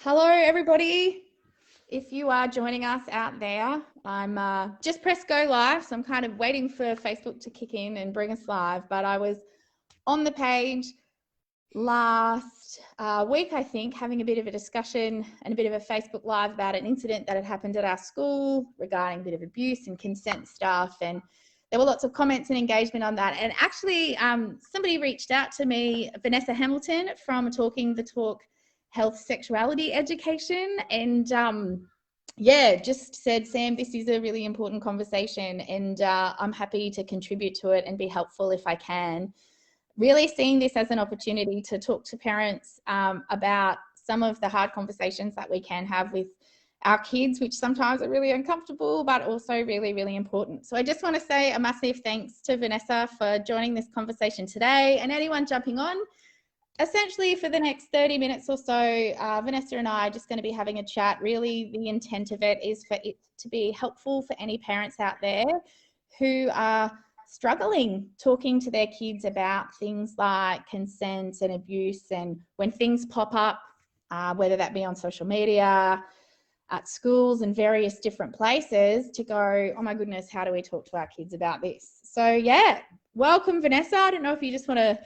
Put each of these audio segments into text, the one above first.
Hello, everybody. If you are joining us out there, I'm just pressed go live, so I'm kind of waiting for Facebook to kick in and bring us live. But I was on the page last week, I think, having a bit of a discussion and a bit of a Facebook Live about an incident that had happened at our school regarding a bit of abuse and consent stuff. And there were lots of comments and engagement on that. And actually, somebody reached out to me, Vanessa Hamilton from Talking the Talk Health Sexuality Education, and just said, Sam, this is a really important conversation, and I'm happy to contribute to it and be helpful if I can. Really seeing this as an opportunity to talk to parents about some of the hard conversations that we can have with our kids, which sometimes are really uncomfortable, but also really, really important. So I just want to say a massive thanks to Vanessa for joining this conversation today, and anyone jumping on. Essentially, for the next 30 minutes or so, Vanessa and I are just going to be having a chat. Really, the intent of it is for it to be helpful for any parents out there who are struggling talking to their kids about things like consent and abuse, and when things pop up, whether that be on social media, at schools and various different places, to go, oh my goodness, how do we talk to our kids about this? So yeah, welcome, Vanessa. I don't know if you just want to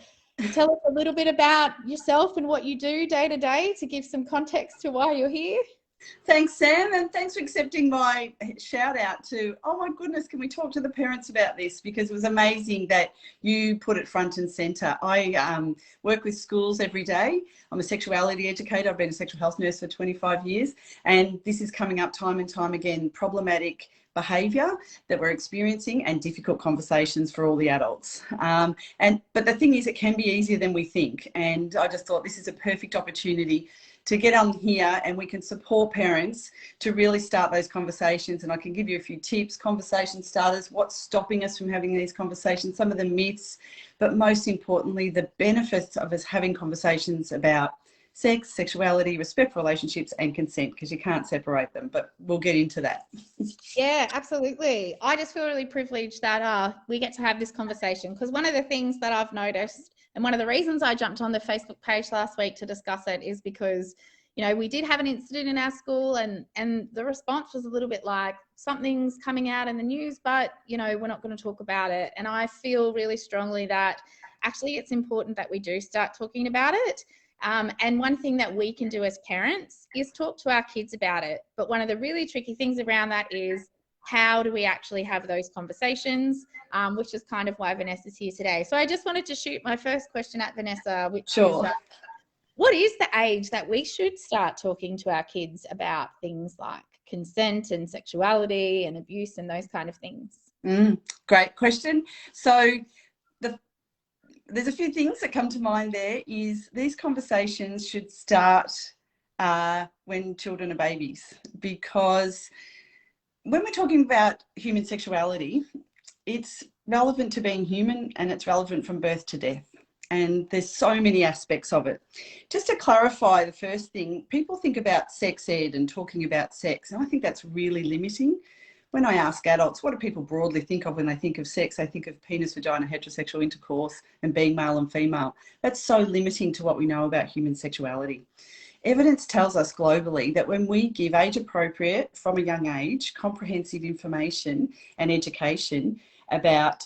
tell us a little bit about yourself and what you do day to day to give some context to why you're here. Thanks, Sam, and thanks for accepting my shout out to, oh my goodness, can we talk to the parents about this? Because it was amazing that you put it front and centre. I work with schools every day. I'm a sexuality educator. I've been a sexual health nurse for 25 years, and this is coming up time and time again, problematic behaviour that we're experiencing and difficult conversations for all the adults. But the thing is, it can be easier than we think, and I just thought this is a perfect opportunity to get on here, and we can support parents to really start those conversations. And I can give you a few tips, conversation starters, what's stopping us from having these conversations, some of the myths, but most importantly, the benefits of us having conversations about sex, sexuality, respectful relationships, and consent, because you can't separate them, but we'll get into that. Yeah, absolutely. I just feel really privileged that we get to have this conversation, because one of the things that I've noticed, and one of the reasons I jumped on the Facebook page last week to discuss it, is because, you know, we did have an incident in our school, and the response was a little bit like, something's coming out in the news, but, you know, we're not going to talk about it. And I feel really strongly that actually it's important that we do start talking about it. And one thing that we can do as parents is talk to our kids about it. But one of the really tricky things around that is, how do we actually have those conversations, which is kind of why Vanessa's here today. So I just wanted to shoot my first question at Vanessa, which is, what is the age that we should start talking to our kids about things like consent and sexuality and abuse and those kind of things? Great question. So there's a few things that come to mind there. Is these conversations should start when children are babies, because when we're talking about human sexuality, it's relevant to being human, and it's relevant from birth to death. And there's so many aspects of it. Just to clarify, the first thing, people think about sex ed and talking about sex, and I think that's really limiting. When I ask adults, what do people broadly think of when they think of sex? They think of penis, vagina, heterosexual intercourse, and being male and female. That's so limiting to what we know about human sexuality. Evidence tells us globally that when we give age-appropriate, from a young age, comprehensive information and education about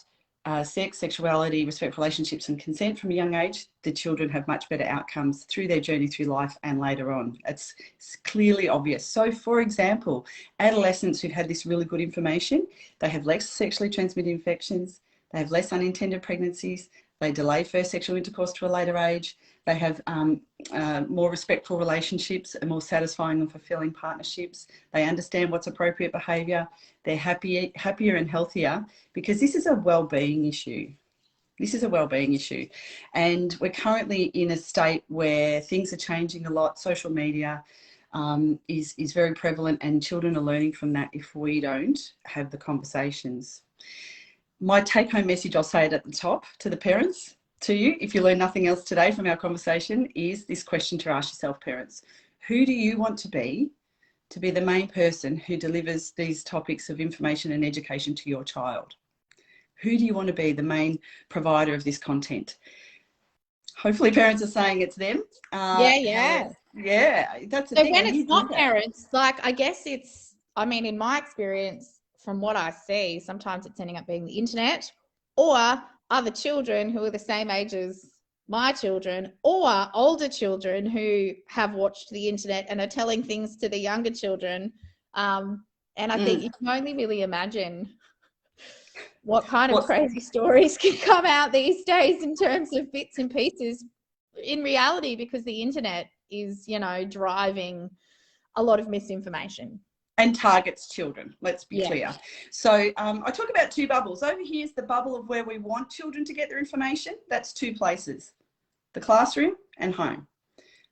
sex, sexuality, respectful relationships, and consent from a young age, the children have much better outcomes through their journey through life and later on. It's clearly obvious. So, for example, adolescents who've had this really good information, they have less sexually transmitted infections, they have less unintended pregnancies, they delay first sexual intercourse to a later age, they have more respectful relationships and more satisfying and fulfilling partnerships. They understand what's appropriate behaviour. They're happier and healthier, because this is a well-being issue. This is a well-being issue. And we're currently in a state where things are changing a lot. Social media is very prevalent, and children are learning from that if we don't have the conversations. My take-home message, I'll say it at the top to the parents, to you, if you learn nothing else today from our conversation, is this question to ask yourself, parents. Who do you want to be the main person who delivers these topics of information and education to your child? Who do you want to be the main provider of this content? Hopefully parents are saying it's them. Yeah. Yeah, that's the So thing. when And you it's do not that. parents, like I guess I mean, in my experience, from what I see, sometimes it's ending up being the internet or other children who are the same age as my children or older children who have watched the internet and are telling things to the younger children. And I think you can only really imagine what kind of Well, crazy stories can come out these days in terms of bits and pieces in reality, because the internet is, driving a lot of misinformation. and targets children, let's be Yeah. clear. So I talk about two bubbles. Over here is the bubble of where we want children to get their information. That's two places, the classroom and home.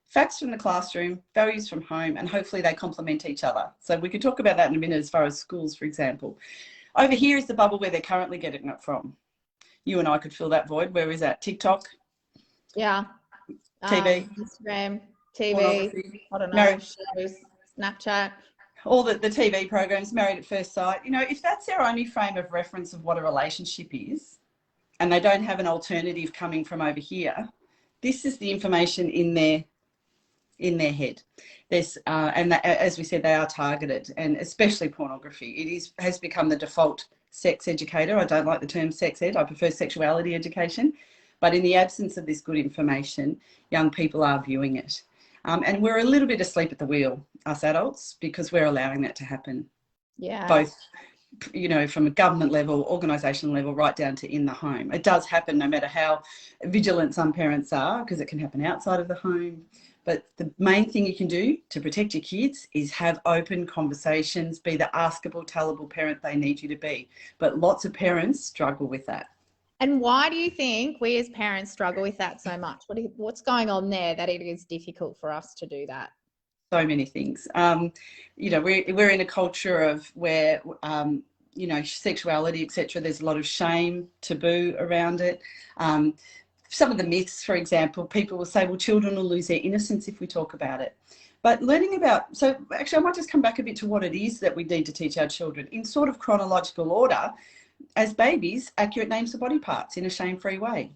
Facts from the classroom, values from home, and hopefully they complement each other. So we could talk about that in a minute as far as schools, for example. Over here is the bubble where they're currently getting it from. You and I could fill that void. Where is that? TikTok? Yeah. TV? Instagram, TV, Pornography? I don't know, Married, shows, Snapchat. all the TV programs, Married at First Sight. If that's their only frame of reference of what a relationship is, and they don't have an alternative coming from over here, this is the information in their head. As we said, they are targeted, and especially pornography. It has become the default sex educator. I don't like the term sex ed. I prefer sexuality education. But in the absence of this good information, young people are viewing it. And we're a little bit asleep at the wheel, us adults, because we're allowing that to happen. Yeah. Both, from a government level, organisational level, right down to in the home. It does happen no matter how vigilant some parents are, because it can happen outside of the home. But the main thing you can do to protect your kids is have open conversations, be the askable, tellable parent they need you to be. But lots of parents struggle with that. And why do you think we as parents struggle with that so much? What's going on there that it is difficult for us to do that? So many things. We're in a culture of where, sexuality, etc. There's a lot of shame, taboo around it. Some of the myths, for example, people will say, well, children will lose their innocence if we talk about it. But actually, I might just come back a bit to what it is that we need to teach our children in sort of chronological order. As babies, accurate names for body parts in a shame-free way.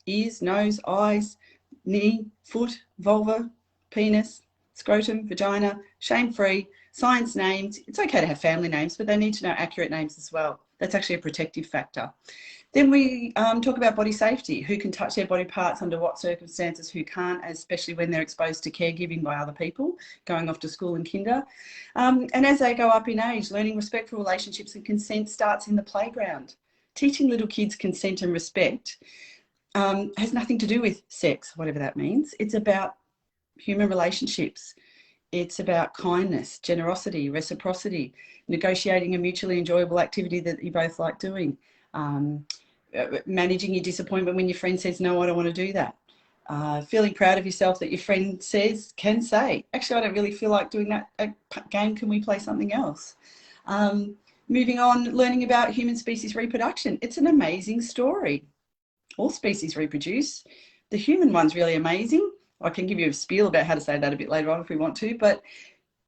Ears, nose, eyes, knee, foot, vulva, penis, scrotum, vagina, shame-free, science names. It's okay to have family names, but they need to know accurate names as well. That's actually a protective factor. Then we talk about body safety, who can touch their body parts under what circumstances, who can't, especially when they're exposed to caregiving by other people, going off to school and kinder. And as they go up in age, learning respectful relationships and consent starts in the playground. Teaching little kids consent and respect has nothing to do with sex, whatever that means. It's about human relationships. It's about kindness, generosity, reciprocity, negotiating a mutually enjoyable activity that you both like doing. Managing your disappointment when your friend says, no, I don't want to do that. Feeling proud of yourself that your friend can say, actually, I don't really feel like doing that game. Can we play something else? Moving on, learning about human species reproduction. It's an amazing story. All species reproduce. The human one's really amazing. I can give you a spiel about how to say that a bit later on if we want to, but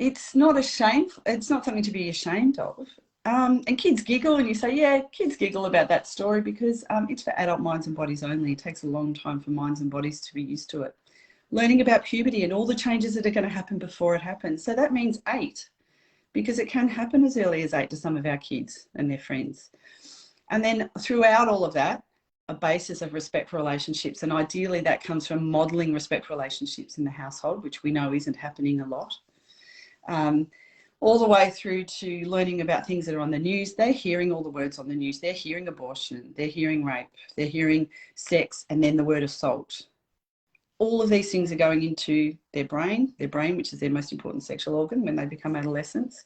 it's not it's not something to be ashamed of. And kids giggle, and you say, yeah, kids giggle about that story because it's for adult minds and bodies only. It takes a long time for minds and bodies to be used to it. Learning about puberty and all the changes that are going to happen before it happens. So that means 8, because it can happen as early as 8 to some of our kids and their friends. And then throughout all of that, a basis of respect for relationships. And ideally that comes from modelling respect for relationships in the household, which we know isn't happening a lot. All the way through to learning about things that are on the news. They're hearing all the words on the news. They're hearing abortion, they're hearing rape, they're hearing sex, and then the word assault. All of these things are going into their brain, which is their most important sexual organ when they become adolescents.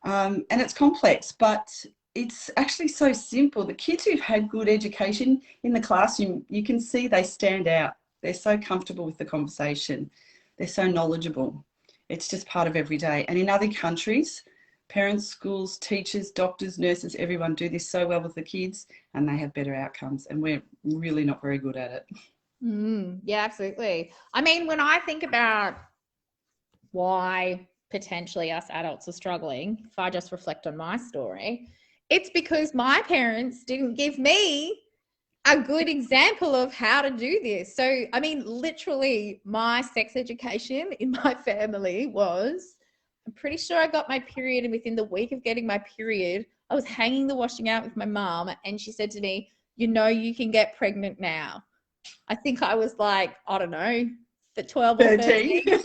And it's complex, but it's actually so simple. The kids who've had good education in the classroom, you can see they stand out. They're so comfortable with the conversation. They're so knowledgeable. It's just part of every day. And in other countries, parents, schools, teachers, doctors, nurses, everyone do this so well with the kids, and they have better outcomes. And we're really not very good at it. Yeah, absolutely. I mean, when I think about why potentially us adults are struggling, if I just reflect on my story, it's because my parents didn't give me a good example of how to do this. So, I mean, literally my sex education in my family was, I'm pretty sure I got my period, and within the week of getting my period, I was hanging the washing out with my mom, and she said to me, you know, you can get pregnant now. I think I was like, I don't know, the 12 or 13. That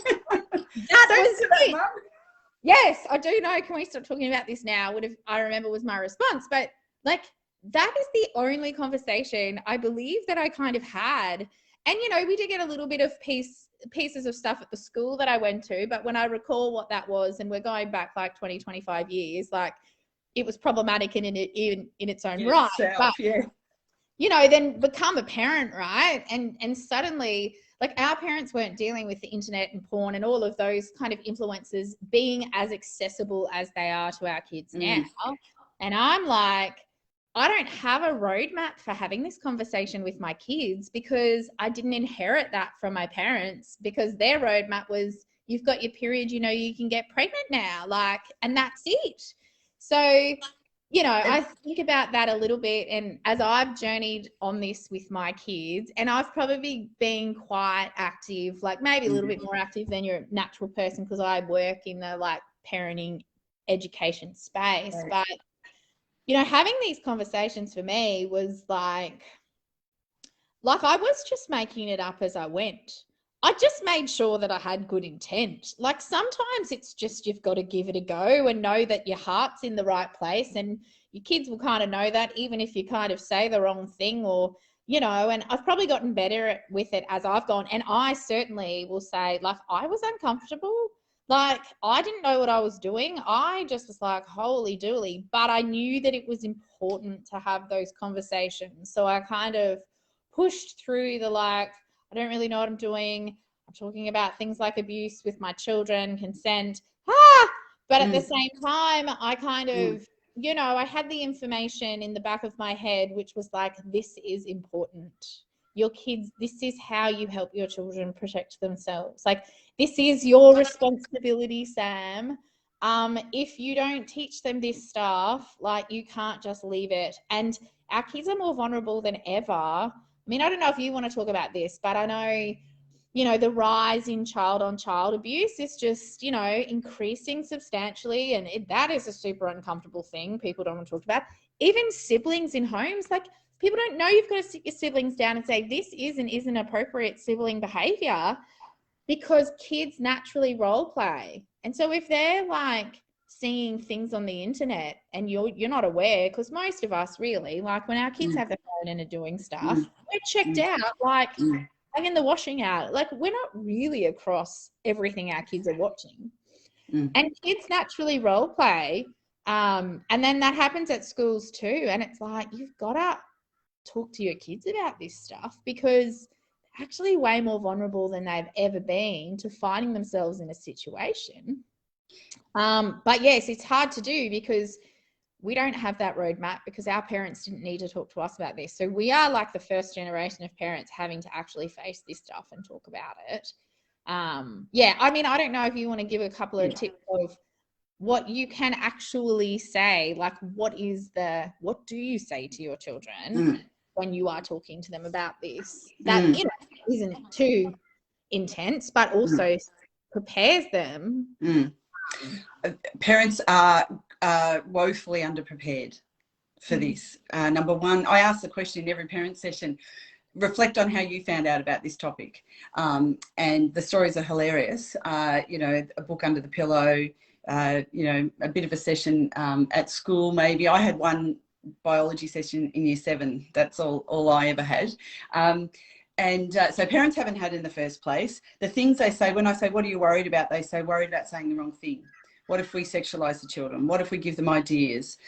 was it. Mum. Yes, I do know. Can we stop talking about this now? I remember was my response. But like, that is the only conversation I believe that I kind of had. And, you know, we did get a little bit of pieces of stuff at the school that I went to. But when I recall what that was, and we're going back like 20, 25 years, like it was problematic in its own right. But, yeah. You know, then become a parent, right? And suddenly, like, our parents weren't dealing with the internet and porn and all of those kind of influences being as accessible as they are to our kids now. And I'm like, I don't have a roadmap for having this conversation with my kids because I didn't inherit that from my parents, because their roadmap was, you've got your period, you know, you can get pregnant now, like, and that's it. So, you know, I think about that a little bit, and as I've journeyed on this with my kids, and I've probably been quite active, like maybe a little bit more active than your natural person, because I work in the like parenting education space. Right. But, you know, having these conversations for me was like I was just making it up as I went. I just made sure that I had good intent. Like sometimes it's just, you've got to give it a go and know that your heart's in the right place, and your kids will kind of know that even if you kind of say the wrong thing, or, you know, and I've probably gotten better with it as I've gone. And I certainly will say, like, I was uncomfortable. Like, I didn't know what I was doing. I just was like, holy dooly. But I knew that it was important to have those conversations. So I kind of pushed through the like, I don't really know what I'm doing. I'm talking about things like abuse with my children, consent. But at the same time, I kind of, you know, I had the information in the back of my head, which was like, this is important. Your kids, this is how you help your children protect themselves. Like, this is your responsibility, Sam. If you don't teach them this stuff, like, you can't just leave it. And our kids are more vulnerable than ever. I mean, I don't know if you want to talk about this, but I know, you know, the rise in child-on-child abuse is just, you know, increasing substantially. And that is a super uncomfortable thing people don't want to talk about. Even siblings in homes, like, people don't know you've got to sit your siblings down and say, this is and isn't appropriate sibling behavior, because kids naturally role play. And so if they're like seeing things on the internet and you're not aware, because most of us really, like when our kids have their phone and are doing stuff, we're checked out, like hanging the washing out. Like, we're not really across everything our kids are watching. And kids naturally role play. And then that happens at schools too. And it's like, you've got to talk to your kids about this stuff, because they're actually way more vulnerable than they've ever been to finding themselves in a situation. But yes, it's hard to do because we don't have that roadmap, because our parents didn't need to talk to us about this. So we are like the first generation of parents having to actually face this stuff and talk about it. Yeah, I mean, I don't know if you want to give a couple of tips of what you can actually say, like what do you say to your children when you are talking to them about this, that you know, isn't too intense, but also prepares them. Parents are woefully underprepared for this. Number one, I ask the question in every parent session, reflect on how you found out about this topic. And the stories are hilarious. You know, a book under the pillow, you know, a bit of a session at school maybe. I had one biology session in year 7. That's all I ever had. So parents haven't had in the first place. The things they say, when I say, what are you worried about? They say, worried about saying the wrong thing. What if we sexualize the children? What if we give them ideas?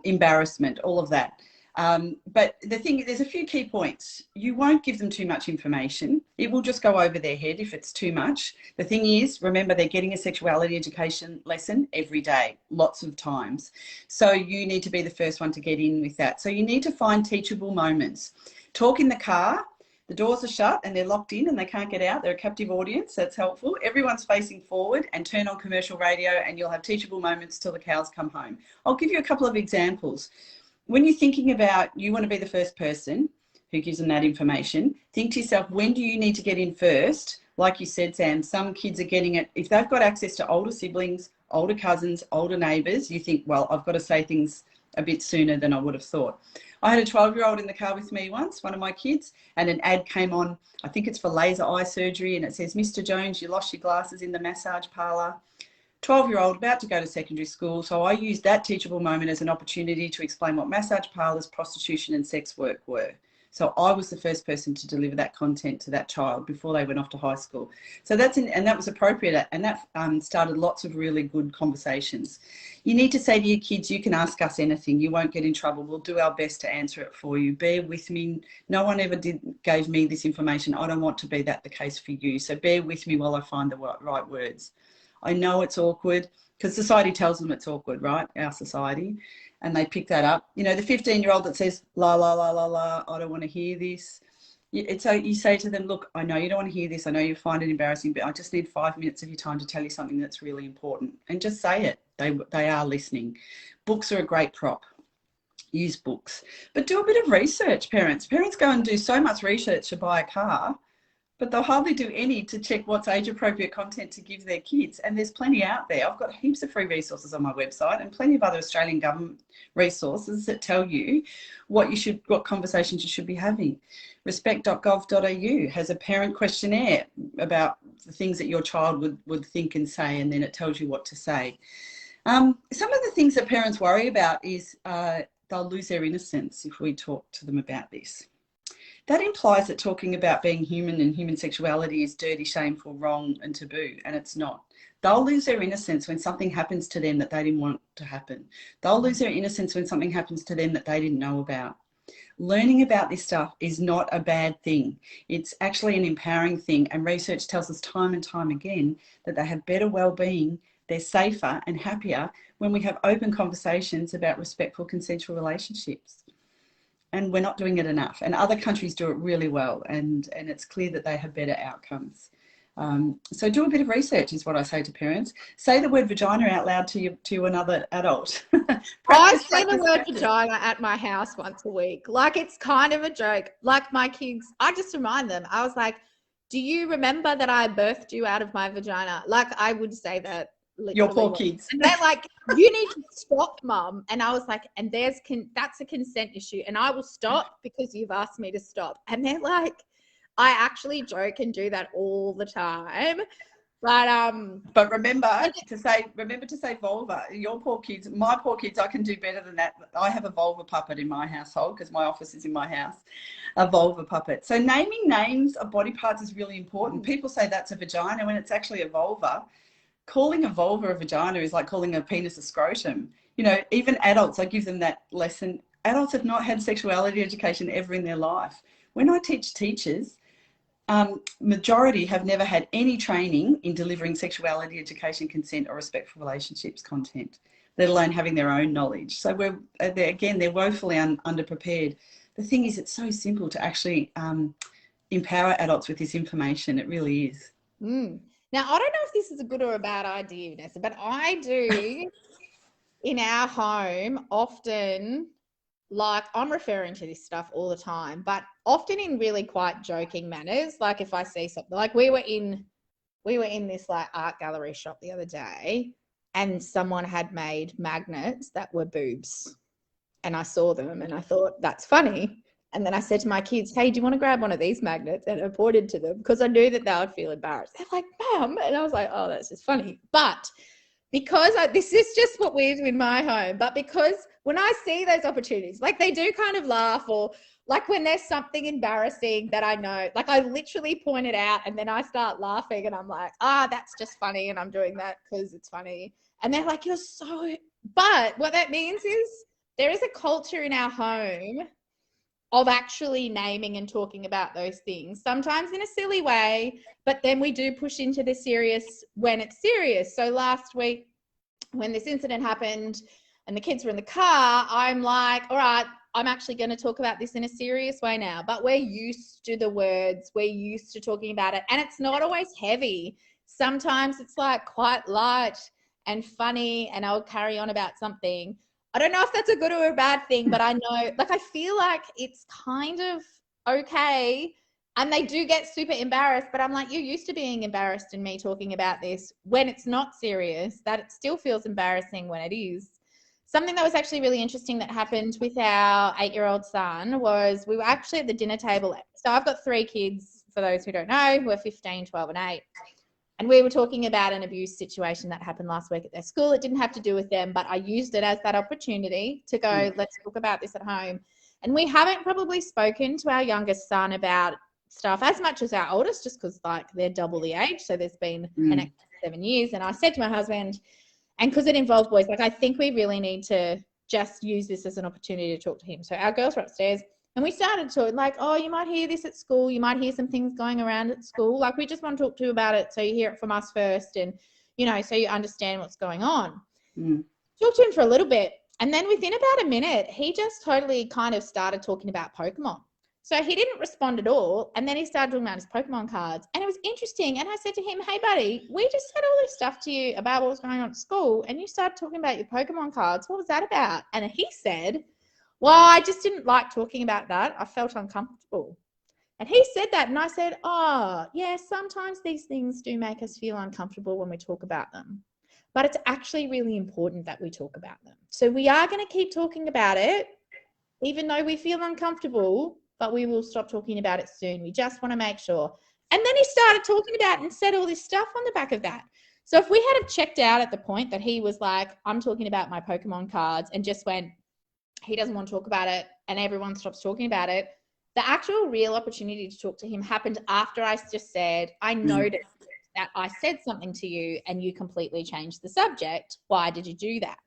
Embarrassment, all of that. But the thing, there's a few key points. You won't give them too much information. It will just go over their head if it's too much. The thing is, remember, they're getting a sexuality education lesson every day, lots of times. So you need to be the first one to get in with that. So you need to find teachable moments. Talk in the car. The doors are shut and they're locked in and they can't get out. They're a captive audience. That's helpful. Everyone's facing forward, and turn on commercial radio and you'll have teachable moments till the cows come home. I'll give you a couple of examples. When you're thinking about, you want to be the first person, who gives them that information. Think to yourself, when do you need to get in first? Like you said, Sam, some kids are getting it. If they've got access to older siblings, older cousins, older neighbours, you think, well, I've got to say things a bit sooner than I would have thought. I had a 12-year-old in the car with me once, one of my kids, and an ad came on. I think it's for laser eye surgery, and it says, Mr. Jones, you lost your glasses in the massage parlour. 12-year-old about to go to secondary school. So I used that teachable moment as an opportunity to explain what massage parlours, prostitution and sex work were. So I was the first person to deliver that content to that child before they went off to high school. So and that was appropriate, and that started lots of really good conversations. You need to say to your kids, you can ask us anything. You won't get in trouble. We'll do our best to answer it for you. Bear with me. No one ever gave me this information. I don't want to be that the case for you. So bear with me while I find the right words. I know it's awkward because society tells them it's awkward, right? Our society. And they pick that up. You know, the 15-year-old that says, la, la, la, la, la, I don't want to hear this. So you say to them, look, I know you don't want to hear this. I know you find it embarrassing, but I just need 5 minutes of your time to tell you something that's really important. And just say it. They are listening. Books are a great prop. Use books. But do a bit of research, parents. Parents go and do so much research to buy a car, but they'll hardly do any to check what's age-appropriate content to give their kids. And there's plenty out there. I've got heaps of free resources on my website and plenty of other Australian government resources that tell you what conversations you should be having. Respect.gov.au has a parent questionnaire about the things that your child would think and say, and then it tells you what to say. Some of the things that parents worry about is they'll lose their innocence if we talk to them about this. That implies that talking about being human and human sexuality is dirty, shameful, wrong and taboo, and it's not. They'll lose their innocence when something happens to them that they didn't want to happen. They'll lose their innocence when something happens to them that they didn't know about. Learning about this stuff is not a bad thing. It's actually an empowering thing, and research tells us time and time again that they have better well-being, they're safer and happier when we have open conversations about respectful consensual relationships. And we're not doing it enough. And other countries do it really well. And it's clear that they have better outcomes. So do a bit of research is what I say to parents. Say the word vagina out loud to another adult. I say the word vagina at my house once a week. Like, it's kind of a joke. Like, my kids, I just remind them. I was like, do you remember that I birthed you out of my vagina? Like, I would say that. Your poor kids. And they're like, you need to stop, Mum. And I was like, and that's a consent issue, and I will stop because you've asked me to stop. And they're like, I actually joke and do that all the time. But remember to say vulva. Your poor kids, my poor kids, I can do better than that. I have a vulva puppet in my household because my office is in my house, a vulva puppet. So naming names of body parts is really important. People say that's a vagina when it's actually a vulva. Calling a vulva a vagina is like calling a penis a scrotum. You know, even adults, I give them that lesson. Adults have not had sexuality education ever in their life. When I teach teachers, majority have never had any training in delivering sexuality education, consent or respectful relationships content, let alone having their own knowledge. So they're woefully underprepared. The thing is, it's so simple to actually empower adults with this information. It really is. Now, I don't know if this is a good or a bad idea, Vanessa, but I do in our home often, like, I'm referring to this stuff all the time, but often in really quite joking manners. Like, if I see something, like we were in this like art gallery shop the other day, and someone had made magnets that were boobs, and I saw them and I thought, that's funny. And then I said to my kids, hey, do you want to grab one of these magnets? And I pointed to them because I knew that they would feel embarrassed. They're like, Mum. And I was like, oh, that's just funny. But because this is just what we do in my home, but because when I see those opportunities, like, they do kind of laugh, or like when there's something embarrassing that I know, like, I literally point it out and then I start laughing and I'm like, that's just funny. And I'm doing that because it's funny. And they're like, but what that means is there is a culture in our home of actually naming and talking about those things, sometimes in a silly way, but then we do push into the serious when it's serious. So last week when this incident happened and the kids were in the car, I'm like, all right, I'm actually going to talk about this in a serious way now, but we're used to the words, we're used to talking about it, and it's not always heavy. Sometimes it's like quite light and funny, and I'll carry on about something. I don't know if that's a good or a bad thing, but I know, like, I feel like it's kind of okay. And they do get super embarrassed, but I'm like, you're used to being embarrassed in me talking about this when it's not serious, that it still feels embarrassing when it is. Something that was actually really interesting that happened with our 8-year-old son was we were actually at the dinner table. So I've got 3 kids, for those who don't know, who are 15, 12 and 8. And we were talking about an abuse situation that happened last week at their school. It didn't have to do with them, but I used it as that opportunity to go, let's talk about this at home. And we haven't probably spoken to our youngest son about stuff as much as our oldest, just because like they're double the age. So there's been an extra 7 years. And I said to my husband, and because it involved boys, like I think we really need to just use this as an opportunity to talk to him. So our girls were upstairs and we started talking like, oh, you might hear this at school. You might hear some things going around at school. Like we just want to talk to you about it. So you hear it from us first and, you know, so you understand what's going on. Talked to him for a little bit. And then within about a minute, he just totally kind of started talking about Pokemon. So he didn't respond at all. And then he started talking about his Pokemon cards. And it was interesting. And I said to him, hey, buddy, we just said all this stuff to you about what was going on at school. And you started talking about your Pokemon cards. What was that about? And he said, well, I just didn't like talking about that. I felt uncomfortable. And he said that. And I said, oh, yeah, sometimes these things do make us feel uncomfortable when we talk about them. But it's actually really important that we talk about them. So we are going to keep talking about it, even though we feel uncomfortable, but we will stop talking about it soon. We just want to make sure. And then he started talking about it and said all this stuff on the back of that. So if we had have checked out at the point that he was like, I'm talking about my Pokemon cards and just went, he doesn't want to talk about it and everyone stops talking about it, the actual real opportunity to talk to him happened after I just said, I noticed that I said something to you and you completely changed the subject. Why did you do that?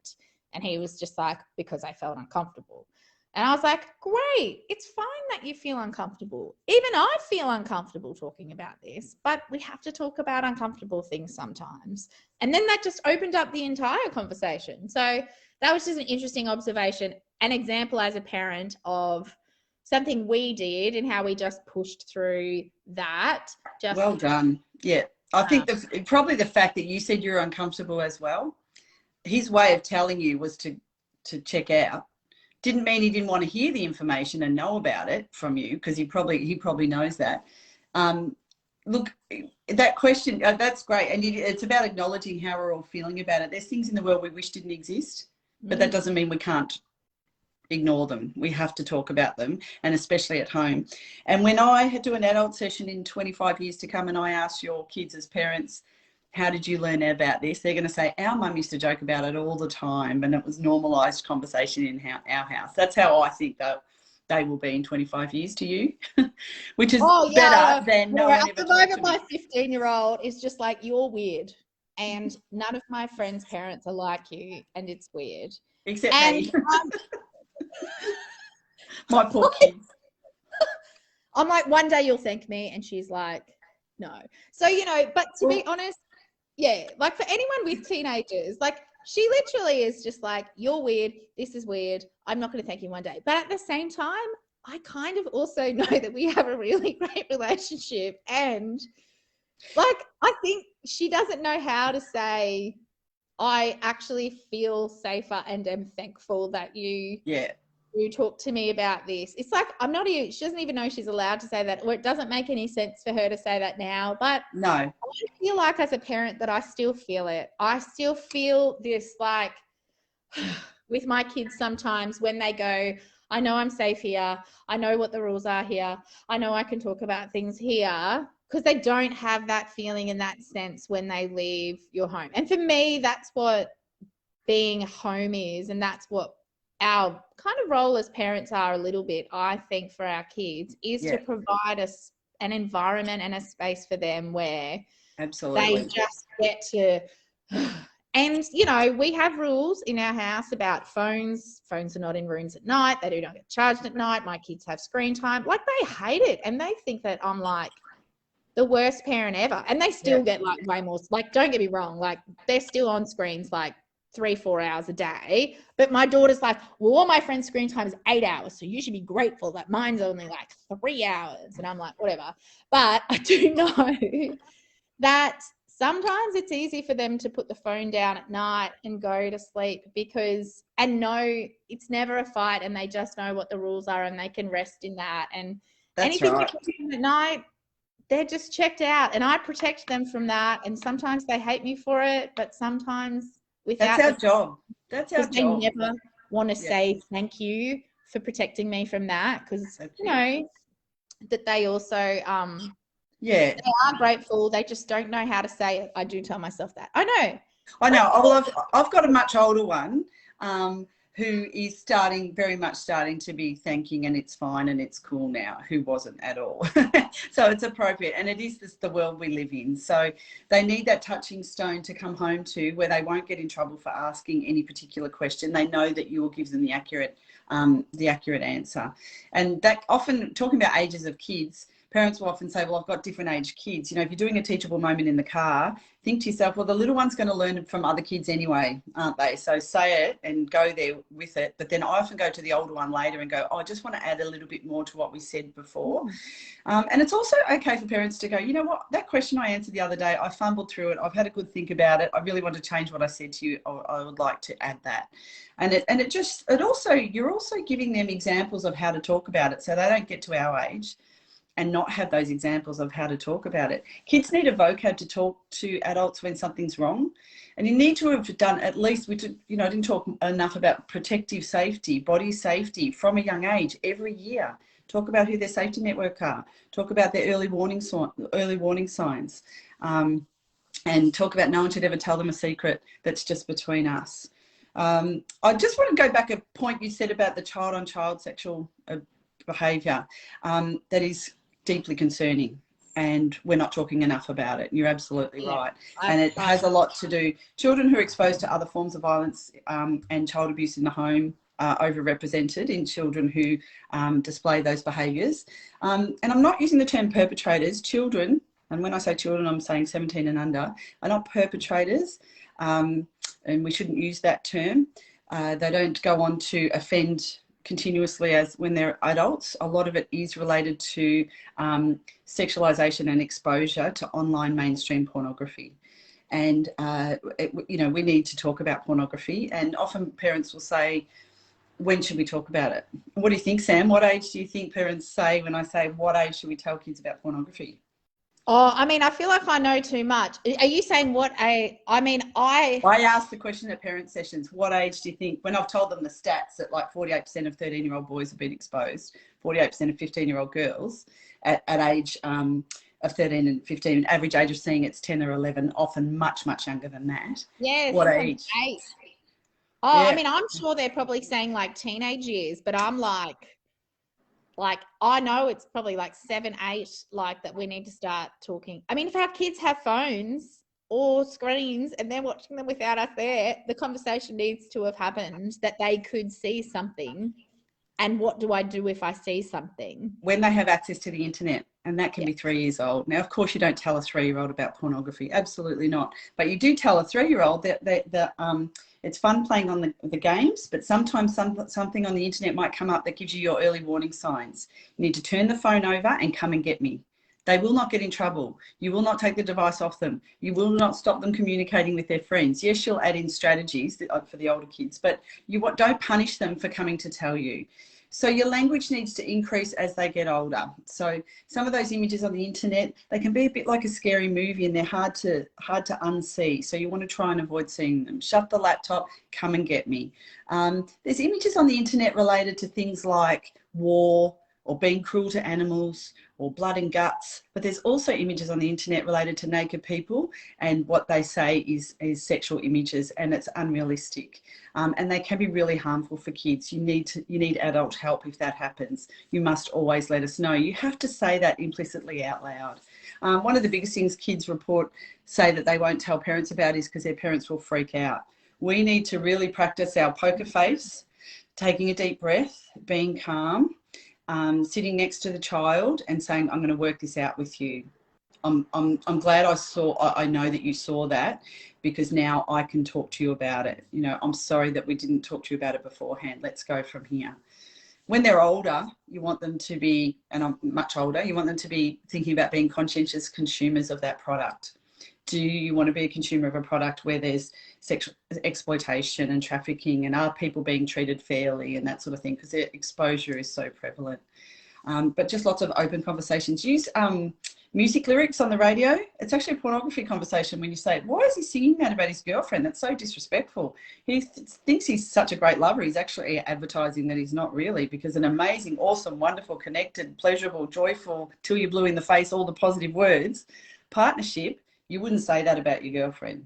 And he was just like, because I felt uncomfortable. And I was like, great, it's fine that you feel uncomfortable. Even I feel uncomfortable talking about this, but we have to talk about uncomfortable things sometimes. And then that just opened up the entire conversation. So that was just an interesting observation, an example as a parent of something we did and how we just pushed through that. Well done. Yeah. I think probably the fact that you said you're uncomfortable as well, his way of telling you was to check out. Didn't mean he didn't want to hear the information and know about it from you, because he probably knows that. Look, that question, that's great. And it's about acknowledging how we're all feeling about it. There's things in the world we wish didn't exist, but that doesn't mean we can't ignore them. We have to talk about them, and especially at home. And when I do an adult session in 25 years to come and I ask your kids as parents, how did you learn about this? They're going to say, our mum used to joke about it all the time and it was normalised conversation in our house. That's how I think that they will be in 25 years to you, which is better than no one ever talked to me. At the moment, my 15-year-old is just like, you're weird and none of my friends' parents are like you and it's weird. Except me. My poor kids. I'm like, one day you'll thank me. And she's like, no. So, you know, but to be honest, yeah, like for anyone with teenagers, like she literally is just like, you're weird. This is weird. I'm not going to thank you one day. But at the same time, I kind of also know that we have a really great relationship. And like, I think she doesn't know how to say, I actually feel safer and am thankful that you talk to me about this. It's like, she doesn't even know she's allowed to say that, or it doesn't make any sense for her to say that now. But no, I feel like as a parent that I still feel it. I still feel this, like with my kids sometimes when they go, I know I'm safe here. I know what the rules are here. I know I can talk about things here, because they don't have that feeling in that sense when they leave your home. And for me, that's what being home is. And that's what our kind of role as parents are a little bit, I think, for our kids, is to provide us an environment and a space for them where they just get to, and, you know, we have rules in our house about phones. Phones are not in rooms at night. They do not get charged at night. My kids have screen time. Like, they hate it. And they think that I'm like the worst parent ever. And they still get like way more, like, don't get me wrong, like they're still on screens like 3-4 hours a day. But my daughter's like, well, all my friends' screen time is 8 hours. So you should be grateful that mine's only like 3 hours. And I'm like, whatever. But I do know that sometimes it's easy for them to put the phone down at night and go to sleep and know it's never a fight, and they just know what the rules are and they can rest in that. And That's anything right. that comes in at night, they're just checked out, and I protect them from that. And sometimes they hate me for it, but sometimes without That's our job. That's our because they job. never want to Yeah. say thank you for protecting me from that, because That's you know that they also yeah. they are grateful. They just don't know how to say it. I do tell myself that. I know. Well, I've got a much older one who is very much starting to be thanking, and it's fine and it's cool now, who wasn't at all. So it's appropriate, and it is the world we live in. So they need that touching stone to come home to, where they won't get in trouble for asking any particular question. They know that you will give them the accurate answer. And that often, talking about ages of kids, parents will often say, well, I've got different age kids. You know, if you're doing a teachable moment in the car, think to yourself, well, the little one's going to learn from other kids anyway, aren't they? So say it and go there with it. But then I often go to the older one later and go, oh, I just want to add a little bit more to what we said before. And it's also okay for parents to go, you know what, that question I answered the other day, I fumbled through it. I've had a good think about it. I really want to change what I said to you. I would like to add that. You're also giving them examples of how to talk about it, so they don't get to our age and not have those examples of how to talk about it. Kids need a vocab to talk to adults when something's wrong. And you need to have done at least, I didn't talk enough about protective safety, body safety from a young age every year. Talk about who their safety network are. Talk about their early warning signs. And talk about no one should ever tell them a secret that's just between us. I just want to go back a point you said about the child-on-child sexual behaviour. That is deeply concerning, and we're not talking enough about it. You're absolutely right. And it has a lot to do. Children who are exposed to other forms of violence and child abuse in the home are overrepresented in children who display those behaviours. And I'm not using the term perpetrators. Children, and when I say children, I'm saying 17 and under, are not perpetrators, and we shouldn't use that term. They don't go on to offend continuously as when they're adults. A lot of it is related to sexualization and exposure to online mainstream pornography. And we need to talk about pornography, and often parents will say, when should we talk about it? What do you think, Sam? What age do you think parents say when I say, what age should we tell kids about pornography? Oh, I mean, I feel like I know too much. Are you saying what age? I asked the question at parent sessions, what age do you think, when I've told them the stats that like 48% of 13-year-old boys have been exposed, 48% of 15-year-old girls at age of 13 and 15, average age of seeing it's 10 or 11, often much, much younger than that. Yeah. What age? 8. Oh, yeah. I mean, I'm sure they're probably saying like teenage years, but I'm like I know it's probably like 7, 8, like that we need to start talking. I mean, if our kids have phones or screens and they're watching them without us there, the conversation needs to have happened that they could see something. And what do I do if I see something? When they have access to the internet, and that can be 3 years old. Now, of course, you don't tell a 3-year-old about pornography. Absolutely not. But you do tell a 3-year-old that it's fun playing on the games, but sometimes something on the internet might come up that gives you your early warning signs. You need to turn the phone over and come and get me. They will not get in trouble. You will not take the device off them. You will not stop them communicating with their friends. Yes, you'll add in strategies for the older kids, but don't punish them for coming to tell you. So your language needs to increase as they get older. So some of those images on the internet, they can be a bit like a scary movie, and they're hard to unsee. So you want to try and avoid seeing them. Shut the laptop, come and get me. There's images on the internet related to things like war, or being cruel to animals, or blood and guts. But there's also images on the internet related to naked people, and what they say is sexual images, and it's unrealistic. And they can be really harmful for kids. You need adult help if that happens. You must always let us know. You have to say that implicitly out loud. One of the biggest things kids say that they won't tell parents about is because their parents will freak out. We need to really practice our poker face, taking a deep breath, being calm, sitting next to the child and saying, I'm going to work this out with you. I'm glad I know that you saw that, because now I can talk to you about it. I'm sorry that we didn't talk to you about it beforehand. Let's go from here. When they're older, you want them to be, and I'm much older, you want them to be thinking about being conscientious consumers of that product. Do you want to be a consumer of a product where there's sexual exploitation and trafficking, and are people being treated fairly and that sort of thing, because their exposure is so prevalent. but just lots of open conversations. Use music lyrics on the radio. It's actually a pornography conversation when you say, why is he singing that about his girlfriend? That's so disrespectful. He thinks he's such a great lover. He's actually advertising that he's not really, because an amazing, awesome, wonderful, connected, pleasurable, joyful, till you blue in the face, all the positive words, partnership, you wouldn't say that about your girlfriend.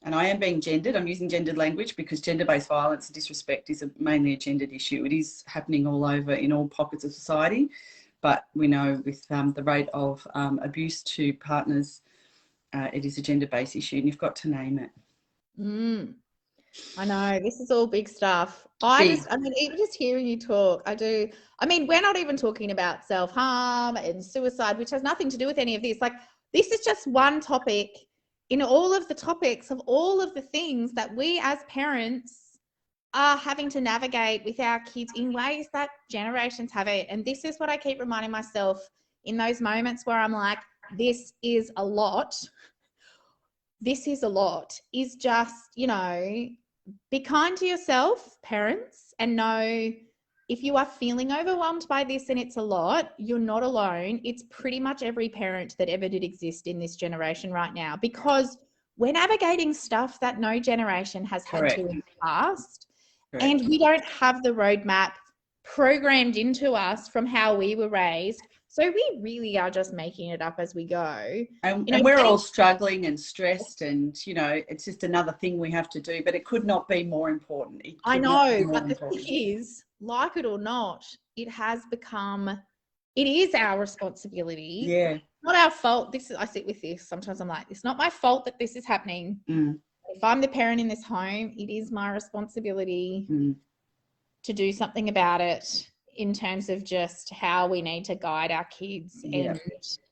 And I am being gendered. I'm using gendered language because gender-based violence and disrespect is mainly a gendered issue. It is happening all over in all pockets of society. But we know with the rate of abuse to partners, it is a gender-based issue, and you've got to name it. I know, this is all big stuff. I mean, even just hearing you talk, I mean, we're not even talking about self-harm and suicide, which has nothing to do with any of this. Like, this is just one topic in all of the topics of all of the things that we as parents are having to navigate with our kids in ways that generations haven't. And this is what I keep reminding myself in those moments where I'm like, this is a lot. This is a lot, is just, you know, be kind to yourself, parents, and know if you are feeling overwhelmed by this and it's a lot, you're not alone. It's pretty much every parent that ever did exist in this generation right now, because we're navigating stuff that no generation has had to in the past. Correct. And we don't have the roadmap programmed into us from how we were raised. So we really are just making it up as we go. And we're all struggling and stressed, and, you know, it's just another thing we have to do, but it could not be more important. I know, but the thing is, like it or not, it is our responsibility. Yeah. Not our fault. I sit with this. Sometimes I'm like, it's not my fault that this is happening. If I'm the parent in this home, it is my responsibility to do something about it, in terms of just how we need to guide our kids and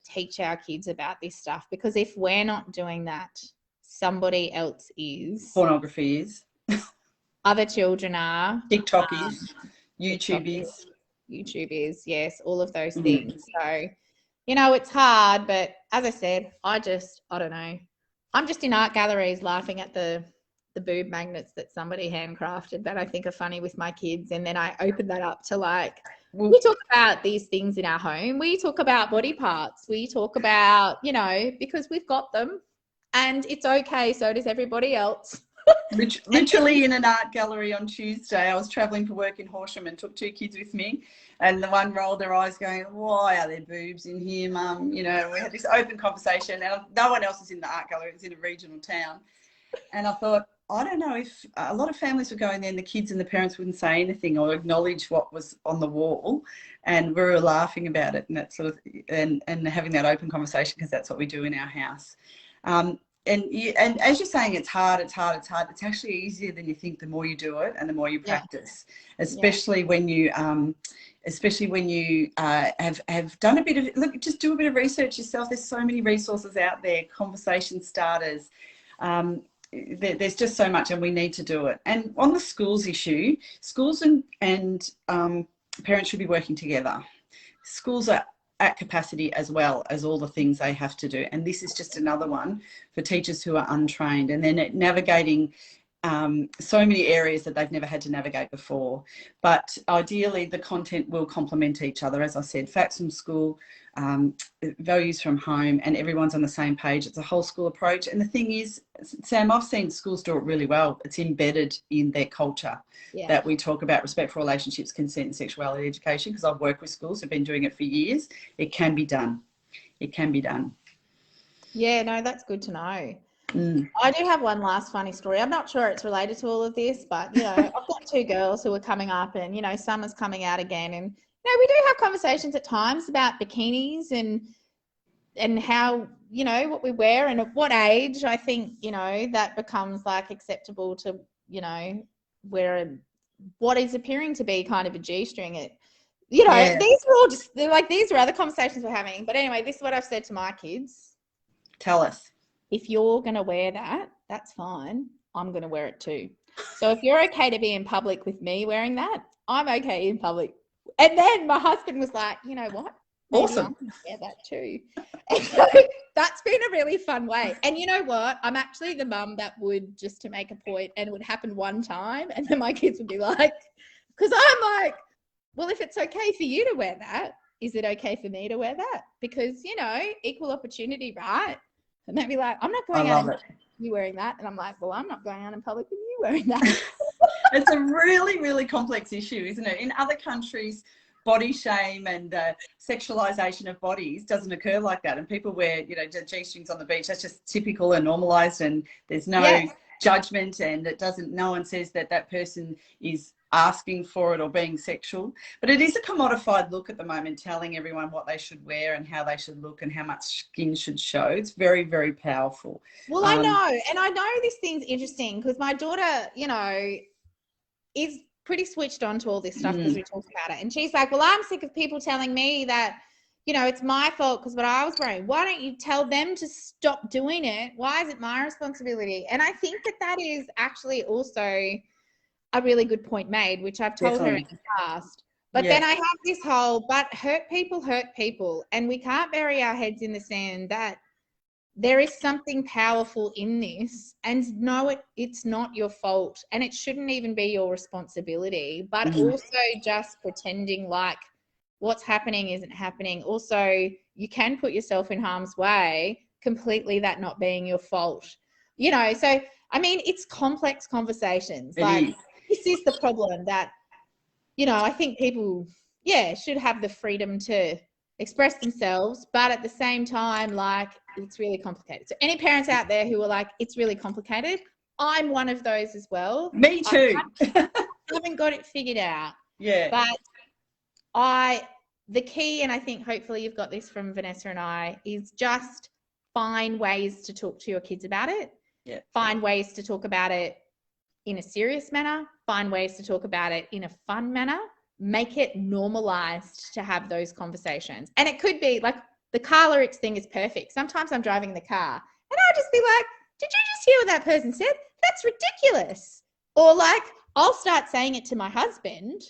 teach our kids about this stuff. Because if we're not doing that, somebody else is. Pornography is. Other children are. TikTok is. YouTube is. Yes, all of those things. So, you know, it's hard, but as I said, I don't know. I'm just in art galleries laughing at the boob magnets that somebody handcrafted that I think are funny with my kids. And then I open that up to, like, we talk about these things in our home. We talk about body parts. We talk about, you know, because we've got them and it's okay. So does everybody else. Literally in an art gallery on Tuesday, I was travelling for work in Horsham and took 2 kids with me, and the one rolled their eyes going, why are there boobs in here, Mum? You know, we had this open conversation, and no one else is in the art gallery. It's in a regional town. And I thought, I don't know if a lot of families would go in there and the kids and the parents wouldn't say anything or acknowledge what was on the wall, and we were laughing about it and that sort of, and having that open conversation, because that's what we do in our house. And as you're saying, it's hard. It's actually easier than you think the more you do it and the more you practice, especially when you have done a bit of, look, just do a bit of research yourself. There's so many resources out there, conversation starters. There's just so much, and we need to do it. And on the schools issue, schools and parents should be working together. Schools are at capacity as well as all the things they have to do. And this is just another one for teachers who are untrained, and then navigating so many areas that they've never had to navigate before. But ideally, the content will complement each other. As I said, facts from school, values from home, and everyone's on the same page. It's a whole school approach. And the thing is, Sam, I've seen schools do it really well. It's embedded in their culture that we talk about respectful relationships, consent and sexuality education, because I've worked with schools who've been doing it for years. It can be done. It can be done. Yeah, no, that's good to know. I do have one last funny story. I'm not sure it's related to all of this, but, you know, I've got 2 girls who are coming up, and, you know, summer's coming out again, and, you know, we do have conversations at times about bikinis and how, you know, what we wear and at what age I think, you know, that becomes like acceptable to, you know, wear what is appearing to be kind of a G-string. These are all just, these are other conversations we're having. But anyway, this is what I've said to my kids. Tell us. If you're going to wear that, that's fine. I'm going to wear it too. So if you're okay to be in public with me wearing that, I'm okay in public. And then my husband was like, you know what? Maybe awesome. I'm going to wear that too. And so that's been a really fun way. And you know what? I'm actually the mum that would, just to make a point, and it would happen one time, and then my kids would be like, because I'm like, well, if it's okay for you to wear that, is it okay for me to wear that? Because, you know, equal opportunity, right? And they'd be like, I'm not going out with you wearing that. And I'm like, well, I'm not going out in public with you wearing that. It's a really, really complex issue, isn't it? In other countries, body shame and sexualization of bodies doesn't occur like that. And people wear, you know, G-strings on the beach. That's just typical and normalized, and there's no judgment, and no one says that that person is asking for it or being sexual. But it is a commodified look at the moment, telling everyone what they should wear and how they should look and how much skin should show. It's very, very powerful. Well, I know. And I know this thing's interesting because my daughter, you know, is pretty switched on to all this stuff because we talk about it. And she's like, well, I'm sick of people telling me that, you know, it's my fault because what I was wearing. Why don't you tell them to stop doing it? Why is it my responsibility? And I think that that is actually also a really good point made, which I've told her in the past. But then I have this whole, but hurt people. And we can't bury our heads in the sand that there is something powerful in this, and no, it's not your fault, and it shouldn't even be your responsibility, but also just pretending like what's happening isn't happening. Also, you can put yourself in harm's way, completely that not being your fault. You know, so, I mean, it's complex conversations. This is the problem that, you know, I think people, should have the freedom to express themselves, but at the same time, like, it's really complicated. So any parents out there who are like, it's really complicated, I'm one of those as well. Me too. I haven't got it figured out. Yeah. But the key, and I think hopefully you've got this from Vanessa and I, is just find ways to talk to your kids about it. Yeah. Find ways to talk about it in a serious manner. Find ways to talk about it in a fun manner. Make it normalized to have those conversations. And it could be like the car lyrics thing is perfect. Sometimes I'm driving the car and I'll just be like, did you just hear what that person said? That's ridiculous. Or like, I'll start saying it to my husband.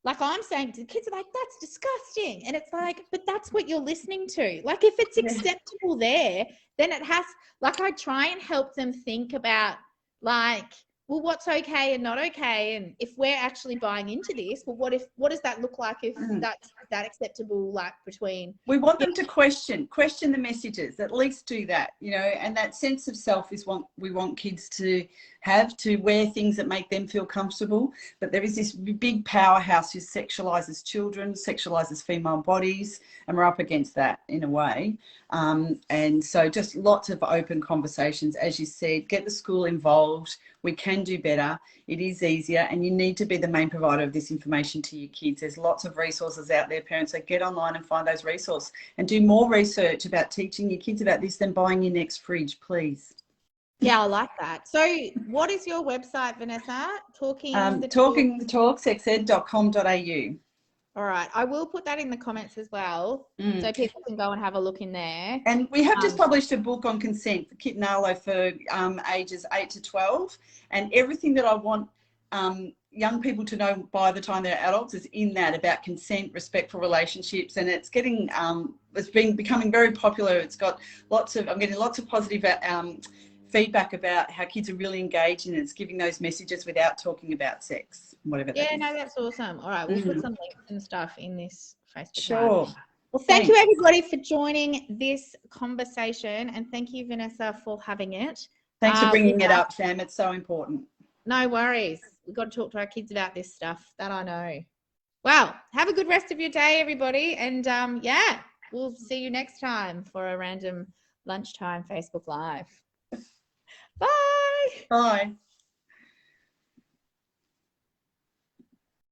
Like I'm saying to the kids, like, that's disgusting. And it's like, but that's what you're listening to. Like if it's acceptable there, then it has, like I try and help them think about like, well, what's okay and not okay? And if we're actually buying into this, well, what does that look like if that's that acceptable, like between... We want them to question the messages, at least do that, you know, and that sense of self is what we want kids to have, to wear things that make them feel comfortable. But there is this big powerhouse who sexualizes children, sexualizes female bodies, and we're up against that in a way. And so just lots of open conversations, as you said, get the school involved. We can do better. It is easier, and you need to be the main provider of this information to your kids. There's lots of resources out there, parents, so get online and find those resources and do more research about teaching your kids about this than buying your next fridge, please. Yeah, I like that. So what is your website, Vanessa? talkingthetalksexed.com.au. All right. I will put that in the comments as well, so people can go and have a look in there. And we have just published a book on consent for Kit and Arlo for ages 8 to 12. And everything that I want young people to know by the time they're adults is in that, about consent, respectful relationships. And it's getting, becoming very popular. It's got I'm getting lots of positive feedback about how kids are really engaged, and it's giving those messages without talking about sex, whatever that is. No, that's awesome. All right, we'll put some links and stuff in this Facebook Sure. Live. Well, thank you everybody for joining this conversation, and thank you, Vanessa, for having it. Thanks for bringing it up, Sam. It's so important. No worries. We've got to talk to our kids about this stuff, that I know. Well, have a good rest of your day, everybody, and we'll see you next time for a random lunchtime Facebook Live. Bye. Bye.